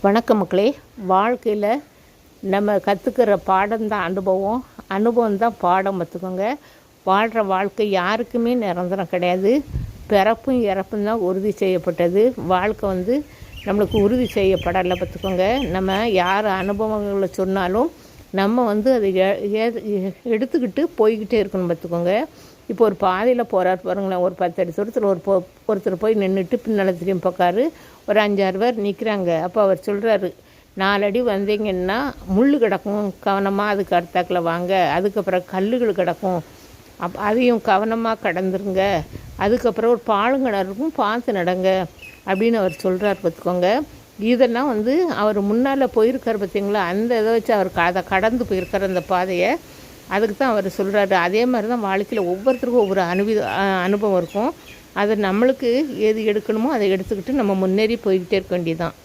வணக்கம் மக்களே. வாழ்க்கையில் நம்ம கற்றுக்கிற பாடம் தான் அனுபவம், அனுபவம் தான் பாடம். பார்த்துக்கோங்க. வாழ்கிற வாழ்க்கை யாருக்குமே நிரந்தரம் கிடையாது. பிறப்பும் இறப்பும் தான் உறுதி செய்யப்பட்டது. வாழ்க்கை நம்மளுக்கு உறுதி செய்யப்படலை. பார்த்துக்கோங்க. நம்ம யார் அனுபவங்களை சொன்னாலும் நம்ம அதை எடுத்துக்கிட்டு போய்கிட்டே இருக்கணும். பார்த்துக்கோங்க. இப்போ ஒரு பாதையில் போகிறார் பாருங்களேன். ஒரு 10 அடி தூரத்தில் ஒருத்தர் போய் நின்றுட்டு பின்னால் திரும்பி பார்க்காரு. ஒரு 5-6 பேர் நிற்கிறாங்க. அப்போ அவர் சொல்கிறாரு, 4 அடி வந்தீங்கன்னா முள் கிடக்கும், கவனமாக அதுக்கு அடுத்தாக்கில் வாங்க. அதுக்கப்புறம் கல்லுகள் கிடக்கும், அதையும் கவனமாக கடந்துருங்க. அதுக்கப்புறம் ஒரு பாலுங்கிணறு இருக்கும், பார்த்து நடங்க அப்படின்னு அவர் சொல்கிறார். பார்த்துக்கோங்க. இதெல்லாம் அவர் முன்னால் போயிருக்கார் பார்த்தீங்களா, அந்த இதை வச்சு அவர் அதை கடந்து போயிருக்கார் அந்த பாதையை. அதுக்கு தான் அவர் சொல்கிறாரு. அதே மாதிரி தான் வாழ்க்கையில் ஒவ்வொருத்தருக்கும் ஒவ்வொரு அனுபவம் இருக்கும். அதை நம்மளுக்கு எது எடுக்கணுமோ அதை எடுத்துக்கிட்டு நம்ம முன்னேறி போய்கிட்டே இருக்க வேண்டியது தான்.